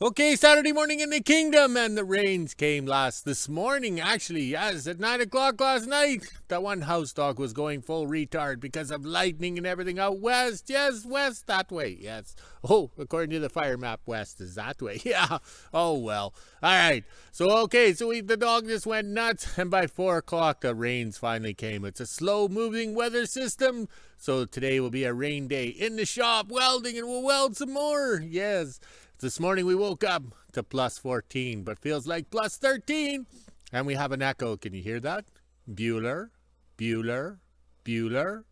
Okay, Saturday morning in the kingdom, and the rains came this morning, actually, yes, at 9 o'clock last night. That one house dog was going full retard because of lightning and everything out west. Yes, west, that way, yes. Oh, according to the fire map, west is that way, yeah. Oh, well. All right, so the dog just went nuts, and by 4 o'clock, the rains finally came. It's a slow-moving weather system, so today will be a rain day in the shop, welding, and we'll weld some more, yes. This morning we woke up to plus 14, but feels like plus 13. And we have an echo. Can you hear that? Bueller, Bueller, Bueller.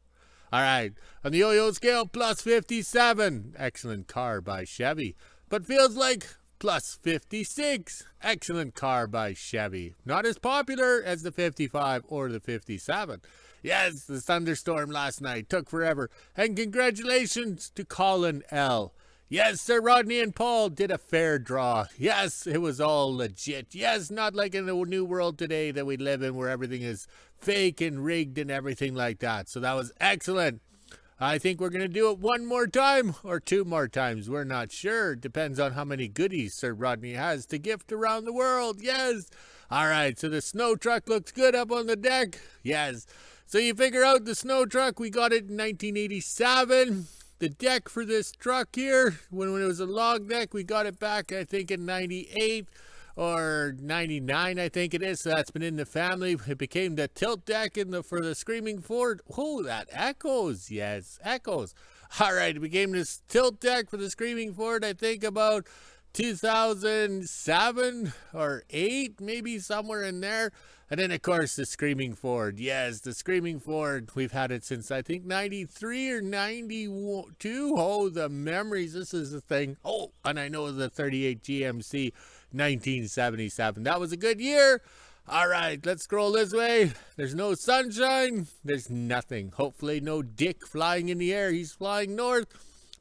All right. On the yo-yo scale, plus 57. Excellent car by Chevy. But feels like plus 56. Excellent car by Chevy. Not as popular as the 55 or the 57. Yes, the thunderstorm last night took forever. And congratulations to Colin L. Yes, Sir Rodney and Paul did a fair draw. Yes, it was all legit. Yes, not like in the new world today that we live in where everything is fake and rigged and everything like that. So that was excellent. I think we're going to do it one more time or two more times. We're not sure. Depends on how many goodies Sir Rodney has to gift around the world. Yes. All right, so the snow truck looks good up on the deck. Yes. So you figure out the snow truck, we got it in 1987. The deck for this truck here, when it was a log deck, we got it back, I think, in 98 or 99, I think it is. So that's been in the family. It became the tilt deck for the Screaming Ford. Oh, that echoes. Yes, echoes. All right, it became this tilt deck for the Screaming Ford, I think, about 2007 or 8, maybe somewhere in there. And then, of course, the Screaming Ford. Yes, the Screaming Ford. We've had it since, I think, 93 or 92. Oh, the memories. This is the thing. Oh, and I know the 38 GMC 1977. That was a good year. All right, let's scroll this way. There's no sunshine. There's nothing. Hopefully no dick flying in the air. He's flying north.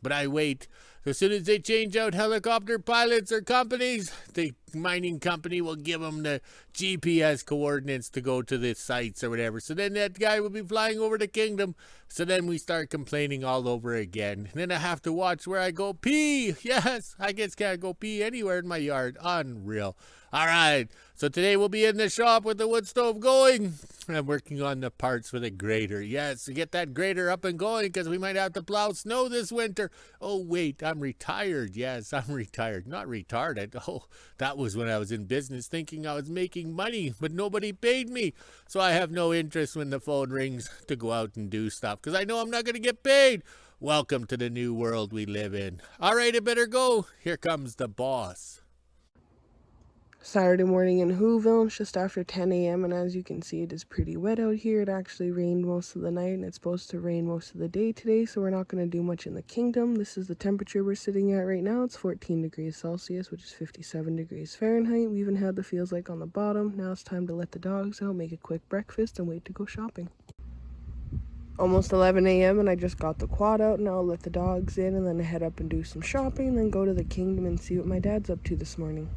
But I wait. As soon as they change out helicopter pilots or companies, the mining company will give them the GPS coordinates to go to the sites or whatever. So then that guy will be flying over the kingdom. So then we start complaining all over again. And then I have to watch where I go pee. Yes, I guess can't go pee anywhere in my yard. Unreal. All right, so today we'll be in the shop with the wood stove going. I'm working on the parts for the grader. Yes, to get that grader up and going because we might have to plow snow this winter. Oh, wait, I'm retired. Yes, I'm retired. Not retarded. Oh, that was when I was in business thinking I was making money, but nobody paid me. So I have no interest when the phone rings to go out and do stuff because I know I'm not going to get paid. Welcome to the new world we live in. All right, I better go. Here comes the boss. Saturday morning in Hooville, it's just after 10 a.m. and as you can see it is pretty wet out here. It actually rained most of the night and it's supposed to rain most of the day today, so we're not going to do much in the kingdom. This is the temperature we're sitting at right now. It's 14 degrees Celsius, which is 57 degrees Fahrenheit. We even had the feels like on the bottom. Now it's time to let the dogs out, make a quick breakfast, and wait to go shopping. Almost 11 a.m. and I just got the quad out. Now I'll let the dogs in and then head up and do some shopping, then go to the kingdom and see what my dad's up to this morning.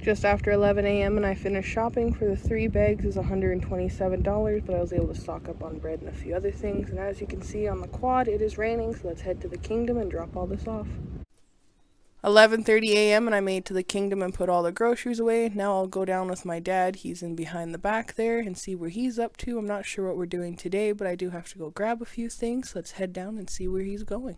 Just after 11 a.m. and I finished shopping. For the 3 bags is $127, but I was able to stock up on bread and a few other things. And as you can see on the quad, it is raining, so let's head to the kingdom and drop all this off. 11:30 a.m. and I made to the kingdom and put all the groceries away. Now I'll go down with my dad. He's in behind the back there and see where he's up to. I'm not sure what we're doing today, but I do have to go grab a few things. Let's head down and see where he's going.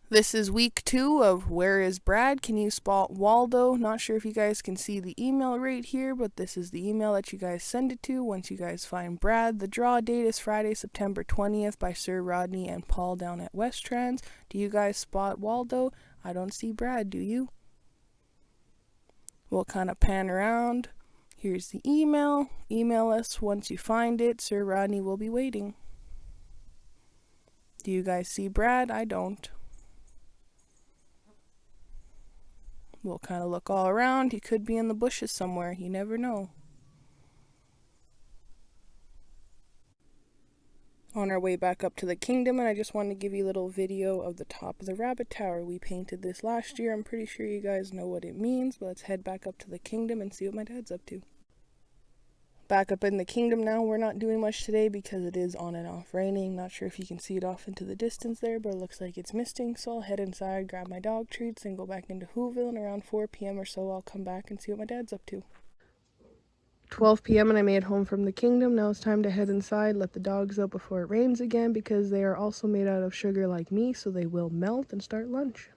This is week 2 of Where is Brad? Can you spot Waldo? Not sure if you guys can see the email right here, but this is the email that you guys send it to once you guys find Brad. The draw date is Friday, September 20th by Sir Rodney and Paul down at West Trans. Do you guys spot Waldo? I don't see Brad, do you? We'll kind of pan around. Here's the email. Email us once you find it. Sir Rodney will be waiting. Do you guys see Brad? I don't. We'll kind of look all around. He could be in the bushes somewhere. You never know. On our way back up to the kingdom, and I just wanted to give you a little video of the top of the rabbit tower. We painted this last year. I'm pretty sure you guys know what it means, but let's head back up to the kingdom and see what my dad's up to. Back up in the kingdom now, we're not doing much today because it is on and off raining. Not sure if you can see it off into the distance there, but it looks like it's misting. So I'll head inside, grab my dog treats, and go back into Hooville. And around 4 p.m. or so, I'll come back and see what my dad's up to. 12 p.m. and I made home from the kingdom. Now it's time to head inside, let the dogs out before it rains again because they are also made out of sugar like me, so they will melt, and start lunch.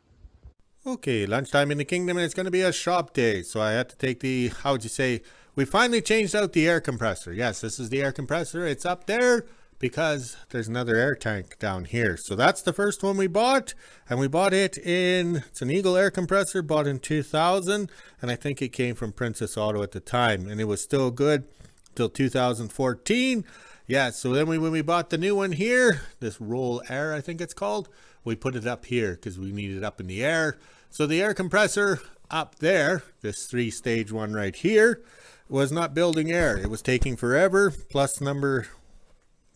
Okay, lunchtime in the kingdom, and it's going to be a shop day. So I had to take the, how would you say, we finally changed out the air compressor. Yes, this is the air compressor. It's up there because there's another air tank down here. So that's the first one we bought, and we bought it in, it's an Eagle air compressor, bought in 2000, and I think it came from Princess Auto at the time, and it was still good till 2014. Yeah, so then when we bought the new one here, this Roll Air, I think it's called, we put it up here because we need it up in the air. So the air compressor up there, this 3-stage one right here, was not building air. It was taking forever. Plus number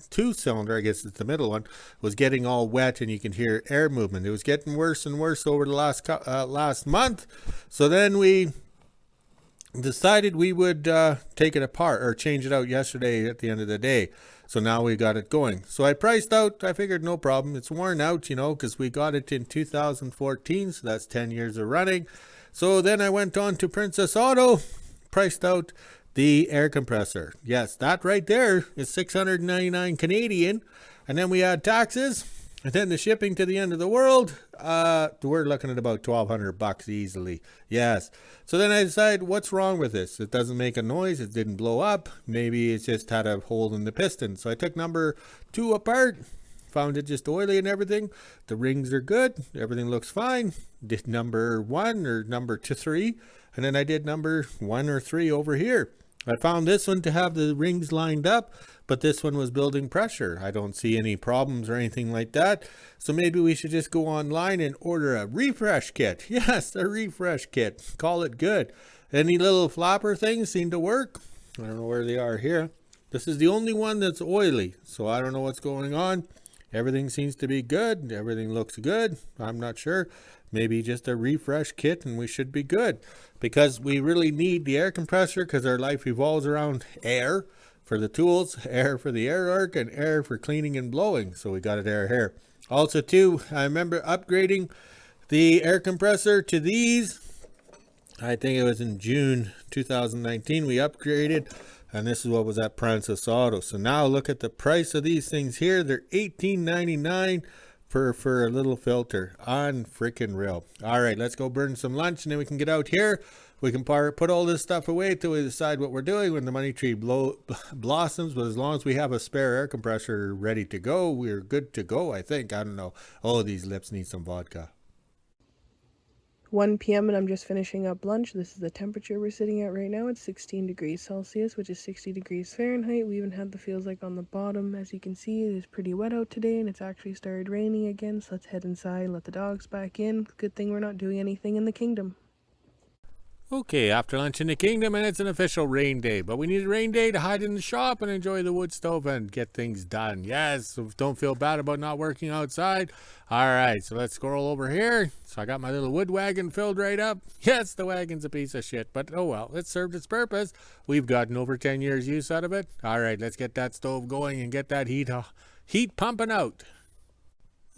2 cylinder, I guess it's the middle one, was getting all wet, and you can hear air movement. It was getting worse and worse over the last month. So then we decided we would take it apart, or change it out yesterday at the end of the day. So now we got it going. So I priced out, I figured no problem. It's worn out, you know, because we got it in 2014. So that's 10 years of running. So then I went on to Princess Auto, priced out the air compressor. Yes, that right there is 699 Canadian. And then we add taxes, and then the shipping to the end of the world. We're looking at about $1,200 easily. Yes. So then I decided, what's wrong with this? It doesn't make a noise. It didn't blow up. Maybe it's just had a hole in the piston. So I took number 2 apart, found it just oily and everything. The rings are good. Everything looks fine. Did number 1 or number 3. And then I did number 1 or 3 over here. I found this one to have the rings lined up, but this one was building pressure. I don't see any problems or anything like that. So maybe we should just go online and order a refresh kit. Yes, a refresh kit. Call it good. Any little flapper things seem to work. I don't know where they are here. This is the only one that's oily, so I don't know what's going on. Everything seems to be good. Everything looks good. I'm not sure. Maybe just a refresh kit and we should be good, because we really need the air compressor because our life revolves around air for the tools, air for the air arc, and air for cleaning and blowing. So we got it air here. Also too, I remember upgrading the air compressor to these. I think it was in June 2019 we upgraded, and this is what was at Princess Auto. So now look at the price of these things here. They're $18.99 for a little filter. On freaking real. All right, let's go burn some lunch, and then we can get out here. We can put all this stuff away till we decide what we're doing when the money tree blossoms. But as long as we have a spare air compressor ready to go, we're good to go, I think. I don't know. Oh, these lips need some vodka. 1 p.m. and I'm just finishing up lunch. This is the temperature we're sitting at right now. It's 16 degrees Celsius, which is 60 degrees Fahrenheit. We even had the feels like on the bottom. As you can see, it is pretty wet out today, and it's actually started raining again. So let's head inside, let the dogs back in. Good thing we're not doing anything in the kingdom. Okay, after lunch in the kingdom, and it's an official rain day. But we need a rain day to hide in the shop and enjoy the wood stove and get things done. Yes, so don't feel bad about not working outside. All right, so let's scroll over here. So I got my little wood wagon filled right up. Yes, the wagon's a piece of shit, but oh well, it served its purpose. We've gotten over 10 years use out of it. All right, let's get that stove going and get that heat pumping out.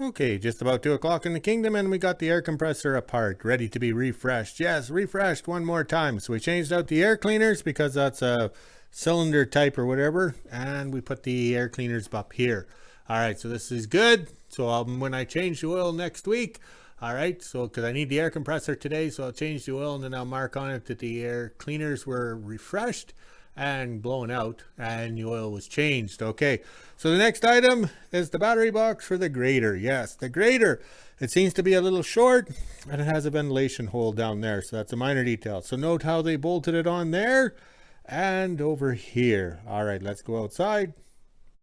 Okay, just about 2 o'clock in the kingdom, and we got the air compressor apart, ready to be refreshed. Yes, refreshed one more time. So we changed out the air cleaners because that's a cylinder type or whatever, and we put the air cleaners up here. All right, so this is good. So when I change the oil next week, all right, so because I need the air compressor today, so I'll change the oil, and then I'll mark on it that the air cleaners were refreshed and blown out, and the oil was changed. Okay, so the next item is the battery box for the grater. Yes, the grater. It seems to be a little short, and it has a ventilation hole down there, so that's a minor detail. So note how they bolted it on there and over here. All right, let's go outside.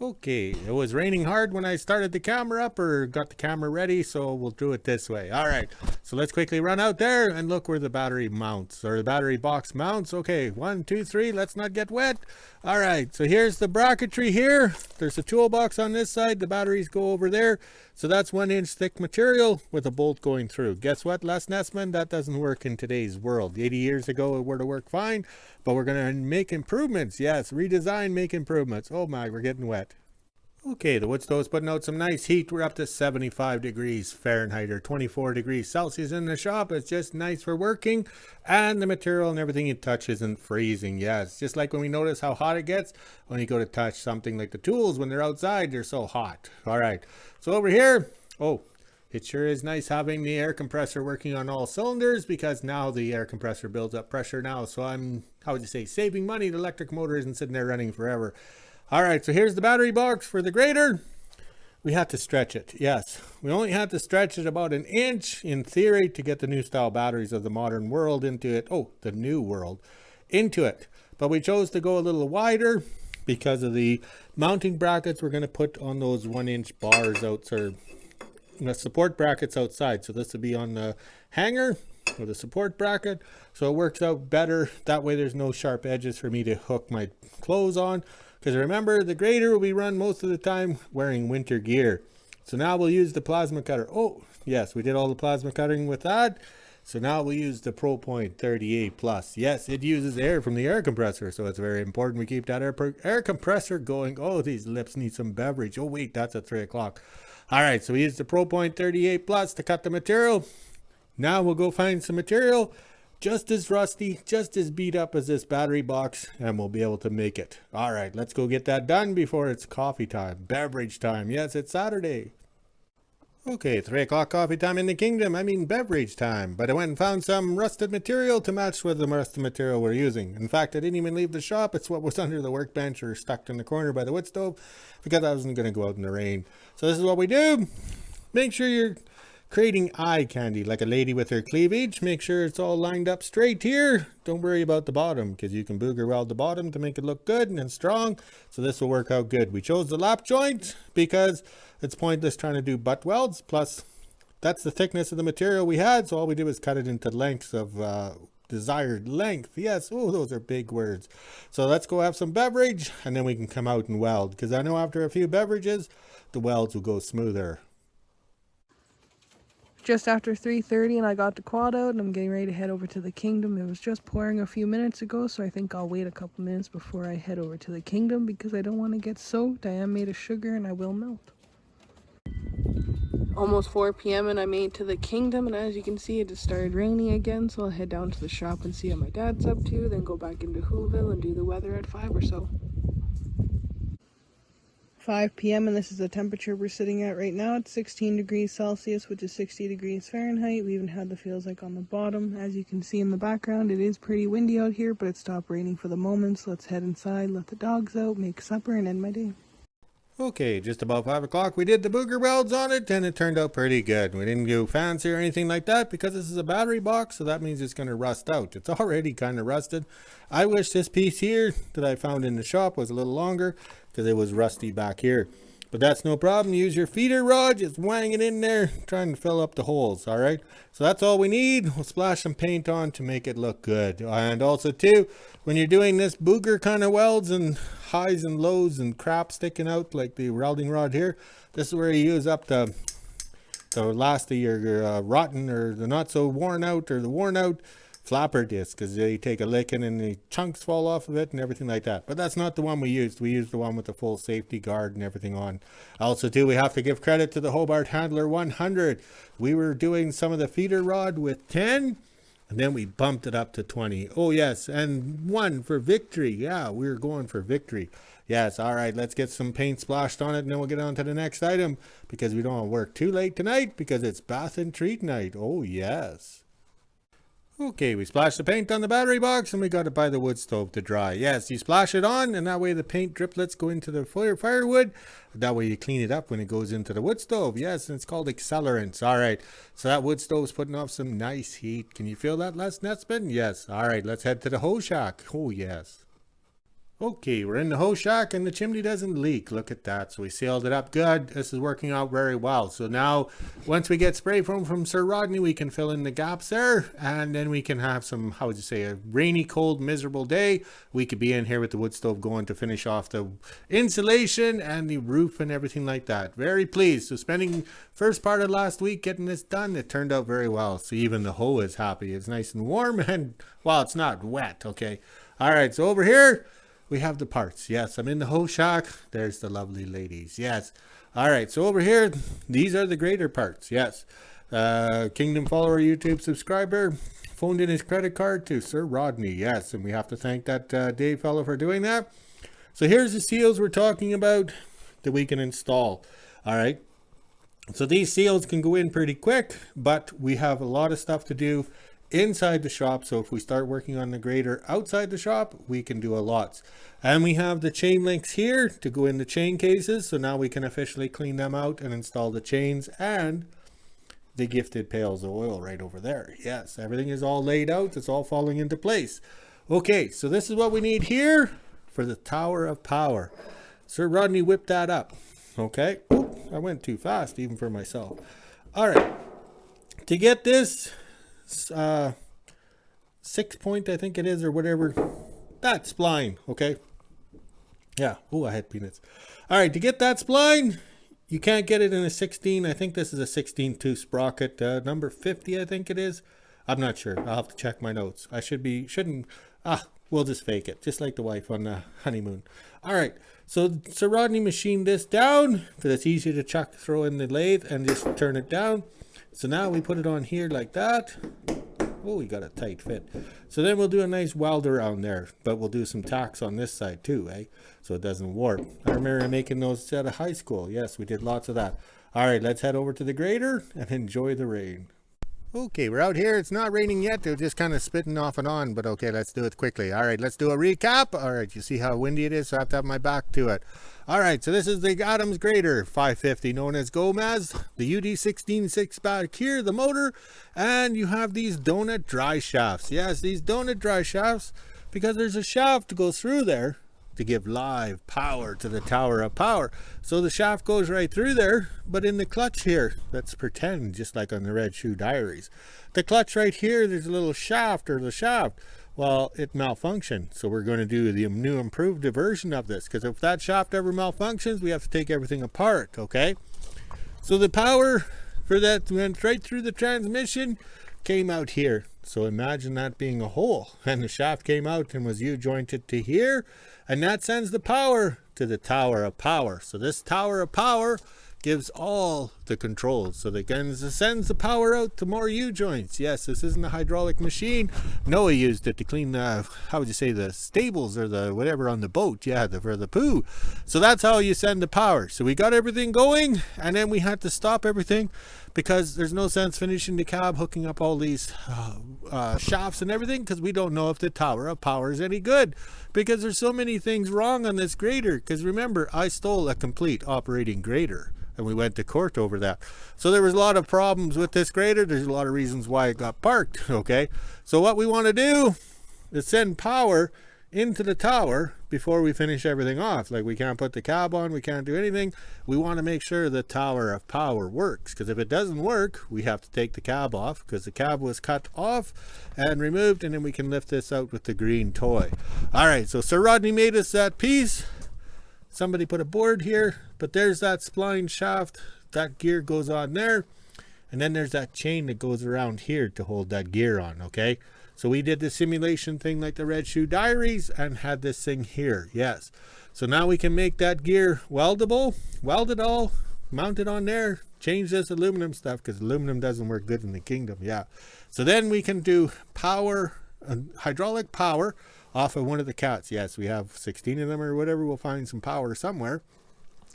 Okay, it was raining hard when I started the camera up or got the camera ready, so we'll do it this way. All right, so let's quickly run out there and look where the battery mounts, or the battery box mounts. Okay, 1, 2, 3, let's not get wet. All right, so here's the bracketry here. There's a toolbox on this side. The batteries go over there. So that's 1-inch thick material with a bolt going through. Guess what, Les Nessman? That doesn't work in today's world. 80 years ago it would have worked fine, but we're going to make improvements. Yes, redesign, make improvements. Oh my, we're getting wet. Okay, the wood stove's putting out some nice heat. We're up to 75 degrees Fahrenheit or 24 degrees Celsius in the shop. It's just nice for working, and the material and everything you touch isn't freezing. Yeah, it's just like when we notice how hot it gets when you go to touch something like the tools when they're outside, they're so hot. All right, so over here, oh, it sure is nice having the air compressor working on all cylinders, because now the air compressor builds up pressure now. So I'm, how would you say, saving money. The electric motor isn't sitting there running forever. All right, so here's the battery box for the grater. We had to stretch it. Yes, we only had to stretch it about 1 inch in theory to get the new style batteries of the modern world into it. Oh, the new world into it. But we chose to go a little wider because of the mounting brackets we're going to put on those 1-inch bars out, or the support brackets outside. So this will be on the hanger with a support bracket. So it works out better. That way there's no sharp edges for me to hook my clothes on. Because remember, the grater will be run most of the time wearing winter gear. So now we'll use the plasma cutter. Oh, yes, we did all the plasma cutting with that. So now we'll use the ProPoint 38 Plus. Yes, it uses air from the air compressor. So it's very important we keep that air compressor going. Oh, these lips need some beverage. Oh, wait, that's at 3 o'clock. All right, so we use the ProPoint 38 Plus to cut the material. Now we'll go find some material just as rusty, just as beat up as this battery box, and we'll be able to make it. All right, let's go get that done before it's coffee time, beverage time. Yes, it's Saturday. Okay, 3 o'clock coffee time in the kingdom. I mean beverage time. But I went and found some rusted material to match with the rusted material we're using. In fact, I didn't even leave the shop. It's what was under the workbench or stuck in the corner by the wood stove, because I wasn't going to go out in the rain. So this is what we do. Make sure you're creating eye candy like a lady with her cleavage. Make sure it's all lined up straight here. Don't worry about the bottom, because you can booger weld the bottom to make it look good and strong. So this will work out good. We chose the lap joint because it's pointless trying to do butt welds. Plus, that's the thickness of the material we had. So all we did was cut it into lengths of desired length. Yes, oh, those are big words. So let's go have some beverage, and then we can come out and weld, because I know after a few beverages, the welds will go smoother. Just after 3:30 and I got the quad out and I'm getting ready to head over to the kingdom. It was just pouring a few minutes ago, so I think I'll wait a couple minutes before I head over to the kingdom, because I don't want to get soaked. I am made of sugar and I will melt. Almost 4 p.m. and I made it to the kingdom, and as you can see, it just started raining again, so I'll head down to the shop and see what my dad's up to, then go back into Hooville and do the weather at 5 or so. 5 p.m. and this is the temperature we're sitting at right now. It's 16 degrees Celsius, which is 60 degrees Fahrenheit. We even had the feels like on the bottom. As you can see in the background, it is pretty windy out here, but it stopped raining for the moment. So let's head inside, let the dogs out, make supper, and end my day. Okay, just about 5 o'clock, we did the booger welds on it, and it turned out pretty good. We didn't go fancy or anything like that, because this is a battery box, so that means it's going to rust out. It's already kind of rusted. I wish this piece here that I found in the shop was a little longer, because it was rusty back here. But that's no problem. Use your feeder rod, just wang it in there, trying to fill up the holes. All right, so that's all we need. We'll splash some paint on to make it look good. And also too, when you're doing this booger kind of welds and highs and lows and crap sticking out like the welding rod here, this is where you use up the last of your rotten or the not so worn out or the worn out flapper disc, because they take a licking and the chunks fall off of it and everything like that. But that's not the one we used. We used the one with the full safety guard and everything on. Also too, we have to give credit to the Hobart Handler 100. We were doing some of the feeder rod with 10, and then we bumped it up to 20. Oh yes, and 1 for victory. Yeah, we were going for victory. Yes, all right, let's get some paint splashed on it, and then we'll get on to the next item, because we don't want to work too late tonight, because it's bath and treat night. Oh yes. Okay, we splashed the paint on the battery box, and we got it by the wood stove to dry. Yes, you splash it on, and that way the paint driplets go into the firewood. That way you clean it up when it goes into the wood stove. Yes, and it's called accelerants. All right, so that wood stove's putting off some nice heat. Can you feel that, Les Nessman? Yes. All right, let's head to the hoe shack. Oh, yes. Okay, we're in the hose shack and the chimney doesn't leak. Look at that. So we sealed it up good. This is working out very well. So now once we get spray foam from Sir Rodney, we can fill in the gaps there, and then we can have some, how would you say, a rainy, cold, miserable day. We could be in here with the wood stove going to finish off the insulation and the roof and everything like that. Very pleased. So spending first part of last week getting this done, it turned out very well. So even the hoe is happy. It's nice and warm and, well, it's not wet, okay? All right, so over here, we have the parts. Yes, I'm in the hose shack. There's the lovely ladies. Yes. All right. So over here, these are the grader parts. Yes. Kingdom follower, YouTube subscriber, phoned in his credit card to Sir Rodney. Yes. And we have to thank that Dave fellow for doing that. So here's the seals we're talking about that we can install. All right. So these seals can go in pretty quick, but we have a lot of stuff to do inside the shop. So if we start working on the grader outside the shop, we can do a lot. And we have the chain links here to go in the chain cases. So now we can officially clean them out and install the chains and the gifted pails of oil right over there. Yes, everything is all laid out. It's all falling into place. Okay, so this is what we need here for the Tower of Power. Sir Rodney whipped that up. Okay. Oh, I went too fast even for myself. All right. To get this 6 point, I think it is, or whatever, that spline, okay? Yeah. Oh, I had peanuts. All right, to get that spline, you can't get it in a 16. I think this is a 16-2 sprocket, number 50, I think it is. I'm not sure. I'll have to check my notes. I we'll just fake it, just like the wife on the honeymoon. All right, so Sir Rodney machined this down because it's easy to throw in the lathe and just turn it down. So now we put it on here like that. Oh, we got a tight fit. So then we'll do a nice weld around there, but we'll do some tacks on this side too, eh? So it doesn't warp. I remember making those out of high school. Yes, we did lots of that. All right, let's head over to the grader and enjoy the rain. Okay, we're out here. It's not raining yet. They're just kind of spitting off and on, but okay, let's do it quickly. All right, let's do a recap. All right, you see how windy it is, so I have to have my back to it. All right, so this is the Adams grader 550, known as Gomez, the UD16 6-back here, the motor, and you have these donut dry shafts. Yes, these donut dry shafts, because there's a shaft to go through there to give live power to the Tower of Power. So the shaft goes right through there, but in the clutch here, let's pretend just like on the Red Shoe Diaries, the clutch right here, there's a little shaft, or the shaft, well, it malfunctioned. So we're going to do the new improved version of this, because if that shaft ever malfunctions, we have to take everything apart, okay? So the power for that went right through the transmission, came out here. So imagine that being a hole, and the shaft came out and was U-jointed to here, and that sends the power to the Tower of Power. So this Tower of Power gives all the controls. So that sends the power out to more U-joints. Yes, this isn't a hydraulic machine. Noah used it to clean the, how would you say, the stables or the whatever on the boat. Yeah, for the poo. So that's how you send the power. So we got everything going, and then we had to stop everything because there's no sense finishing the cab, hooking up all these shafts and everything, because we don't know if the Tower of Power is any good, because there's so many things wrong on this grader. Because remember, I stole a complete operating grader, and we went to court over that. So there was a lot of problems with this grader. There's a lot of reasons why it got parked, okay? So what we want to do is send power into the tower before we finish everything off. Like, we can't put the cab on, we can't do anything. We want to make sure the Tower of Power works, because if it doesn't work, we have to take the cab off, because the cab was cut off and removed, and then we can lift this out with the green toy. All right, so Sir Rodney made us that piece. Somebody put a board here, but there's that spline shaft. That gear goes on there, and then there's that chain that goes around here to hold that gear on, okay? So we did the simulation thing like the Red Shoe Diaries and had this thing here, yes. So now we can make that gear weldable, weld it all, mount it on there, change this aluminum stuff, because aluminum doesn't work good in the kingdom, yeah. So then we can do power, hydraulic power off of one of the cats. Yes, we have 16 of them or whatever. We'll find some power somewhere.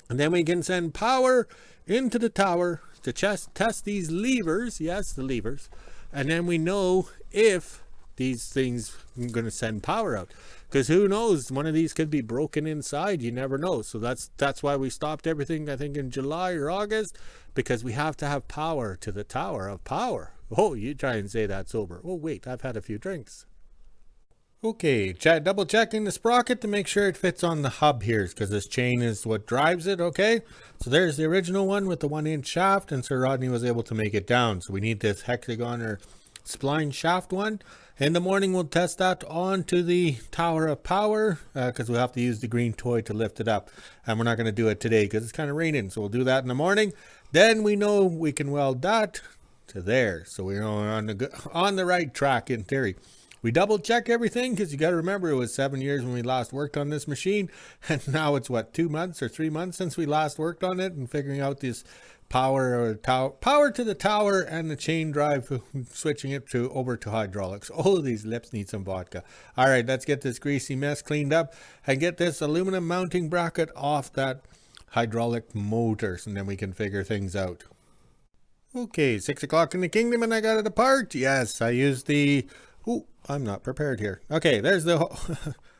And then we can send power into the tower to test these levers. Yes, the levers. And then we know if these things are going to send power out, because who knows, one of these could be broken inside. You never know. So that's why we stopped everything, I think in July or August, because we have to have power to the Tower of Power. Oh, you try and say that sober. Oh wait, I've had a few drinks. Okay, double checking the sprocket to make sure it fits on the hub here, because this chain is what drives it. Okay, so there's the original one with the 1-inch shaft, and Sir Rodney was able to make it down. So we need this hexagon or spline shaft one. In the morning we'll test that onto the tower of power, because we'll have to use the green toy to lift it up, and we're not going to do it today because it's kind of raining, so we'll do that in the morning. Then we know we can weld that to there, so we're on the right track in theory. We double check everything because you got to remember it was 7 years when we last worked on this machine, and now it's what, 2 months or 3 months since we last worked on it, and figuring out this power to the tower and the chain drive, switching it over to hydraulics. Oh, these lips need some vodka. All right, let's get this greasy mess cleaned up and get this aluminum mounting bracket off that hydraulic motors, and then we can figure things out. Okay, 6 o'clock in the kingdom and I got it apart. Yes, I used the... Oh, I'm not prepared here. Okay, there's the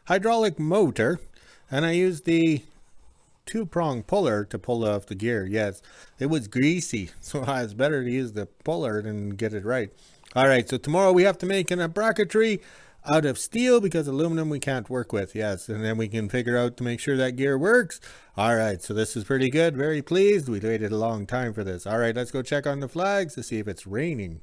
hydraulic motor, and I used the 2-prong puller to pull off the gear. Yes, it was greasy, so it's better to use the puller than get it right. All right, so tomorrow we have to make a bracketry out of steel because aluminum we can't work with. Yes, and then we can figure out to make sure that gear works. All right, so this is pretty good. Very pleased. We waited a long time for this. All right, let's go check on the flags to see if it's raining.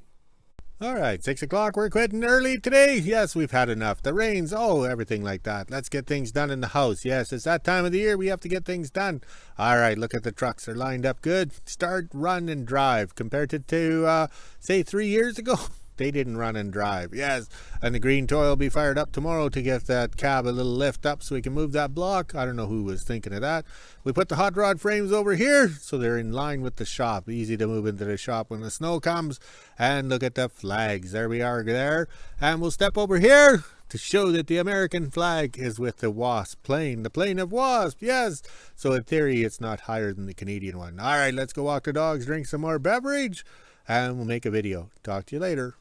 All right, 6 o'clock, we're quitting early today. Yes, we've had enough. The rains, everything like that. Let's get things done in the house. Yes, it's that time of the year we have to get things done. All right, look at the trucks. They're lined up good. Start, run, and drive. Compared to say 3 years ago, they didn't run and drive. Yes, and the green toy will be fired up tomorrow to get that cab a little lift up so we can move that block. I don't know who was thinking of that. We put the hot rod frames over here so they're in line with the shop. Easy to move into the shop when the snow comes. And look at the flags. There we are there. And we'll step over here to show that the American flag is with the Wasp plane. The plane of Wasp, yes. So in theory, it's not higher than the Canadian one. All right, let's go walk the dogs, drink some more beverage, and we'll make a video. Talk to you later.